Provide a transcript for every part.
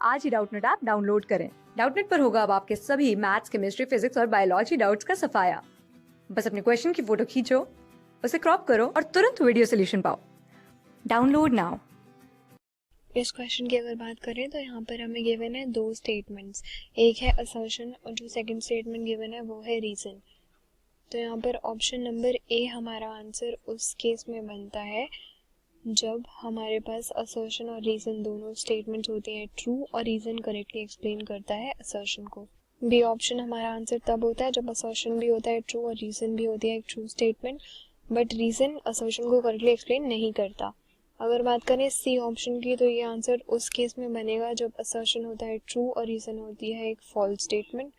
आज ही Doubtnut app download करें। Doubtnut पर होगा अब आपके सभी मैथ्स, केमिस्ट्री, फिजिक्स और बायोलॉजी डाउट्स का सफाया। बस अपने क्वेश्चन की फोटो खींचो, उसे क्रॉप करो और तुरंत वीडियो सोल्यूशन पाओ। Download now. इस क्वेश्चन की अगर बात करें तो यहाँ पर हमें गिवन है दो स्टेटमेंट्स, एक है असर्शन और जो सेकंड स्टेटमेंट गिवन है वो है रीजन। तो यहाँ पर ऑप्शन नंबर ए हमारा आंसर उस केस में बनता है जब हमारे पास असर्शन और रीजन दोनों स्टेटमेंट्स होती हैं ट्रू और रीजन करेक्टली एक्सप्लेन करता है असर्शन को। बी ऑप्शन हमारा आंसर तब होता है जब असर्शन भी होता है ट्रू और रीजन भी होती है एक true statement, but reason assertion को करेक्टली एक्सप्लेन नहीं करता। अगर बात करें सी ऑप्शन की तो ये आंसर उस केस में बनेगा जब असर्शन होता है ट्रू और रीजन होती है एक फॉल्स स्टेटमेंट।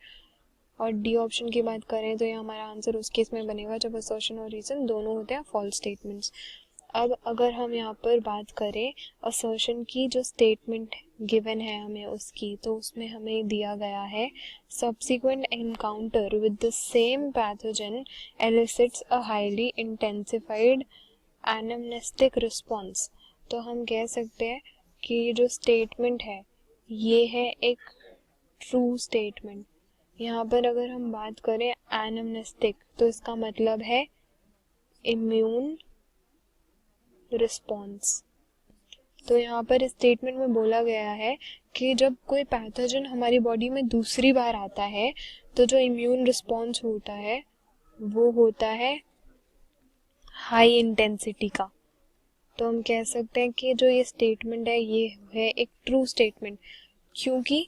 और डी ऑप्शन की बात करें तो ये हमारा आंसर उस केस में बनेगा जब असर्शन और रीजन दोनों होते हैं फॉल्स स्टेटमेंट्स। अब अगर हम यहाँ पर बात करें असर्शन की, जो स्टेटमेंट गिवन है हमें उसकी, तो उसमें हमें दिया गया है subsequent encounter with the same pathogen elicits a highly intensified anamnestic response. तो हम कह सकते हैं कि ये जो स्टेटमेंट है ये है एक ट्रू स्टेटमेंट। यहाँ पर अगर हम बात करें एनामनेस्टिक तो इसका मतलब है इम्यून रिस्पॉन्स। तो यहाँ पर इस स्टेटमेंट में बोला गया है कि जब कोई पैथोजन हमारी बॉडी में दूसरी बार आता है तो जो इम्यून रिस्पॉन्स होता है वो होता है हाई इंटेंसिटी का। तो हम कह सकते हैं कि जो ये स्टेटमेंट है ये है एक ट्रू स्टेटमेंट, क्योंकि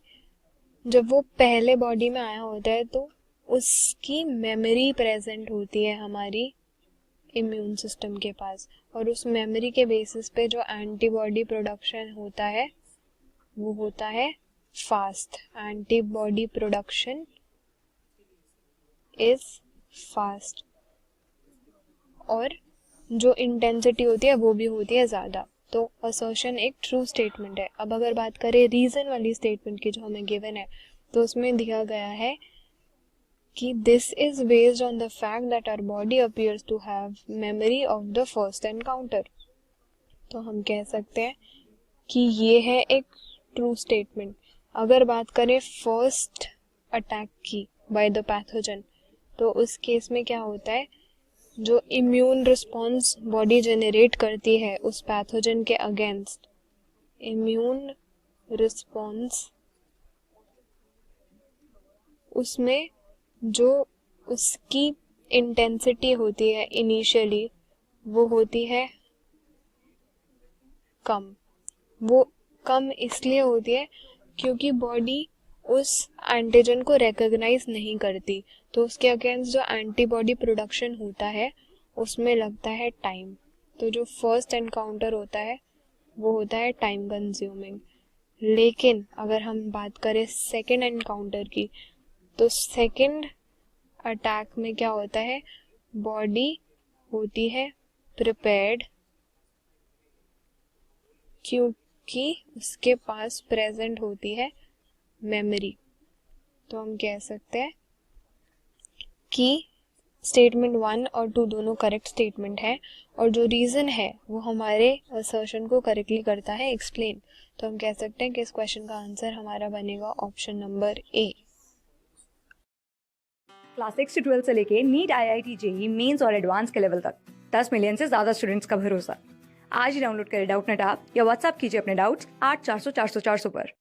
जब वो पहले बॉडी में आया होता है तो उसकी मेमोरी प्रेजेंट होती है हमारी इम्यून सिस्टम के पास, और उस मेमोरी के बेसिस पे जो एंटीबॉडी प्रोडक्शन होता है वो होता है fast. Antibody production is fast और जो इंटेंसिटी होती है वो भी होती है ज़्यादा। तो असर्शन एक ट्रू स्टेटमेंट है। अब अगर बात करें रीजन वाली स्टेटमेंट की जो हमें गिवन है तो उसमें दिया गया है कि this is based on the fact that our body appears to have memory of the first encounter. तो हम कह सकते हैं कि ये है एक ट्रू स्टेटमेंट। अगर बात करें फर्स्ट अटैक की बाय द पैथोजन तो उस केस में क्या होता है, जो इम्यून रिस्पॉन्स बॉडी जनरेट करती है उस पैथोजन के अगेंस्ट, इम्यून रिस्पॉन्स उसमें जो उसकी इंटेंसिटी होती है इनिशियली वो होती है कम। वो कम इसलिए होती है क्योंकि बॉडी उस एंटीजन को रिकॉग्नाइज नहीं करती, तो उसके अगेंस्ट जो एंटीबॉडी प्रोडक्शन होता है उसमें लगता है टाइम। तो जो फर्स्ट एनकाउंटर होता है वो होता है टाइम कंज्यूमिंग। लेकिन अगर हम बात करें सेकेंड एनकाउंटर की तो सेकेंड अटैक में क्या होता है, बॉडी होती है प्रिपेयर्ड क्योंकि उसके पास प्रेजेंट होती है मेमोरी। तो हम कह सकते हैं कि स्टेटमेंट 1 और 2 दोनों करेक्ट स्टेटमेंट है और जो रीजन है वो हमारे असर्शन को करेक्टली करता है एक्सप्लेन। तो हम कह सकते हैं कि इस क्वेश्चन का आंसर हमारा बनेगा ऑप्शन नंबर ए। क्लास 6 से 12 से लेके नीट, IIT, JEE मेंस और एडवांस के लेवल तक 10 मिलियन से ज्यादा स्टूडेंट्स का भरोसा। आज ही डाउनलोड करें डाउटनेट ऐप या व्हाट्सएप कीजिए अपने डाउट्स 8400 400 400 पर।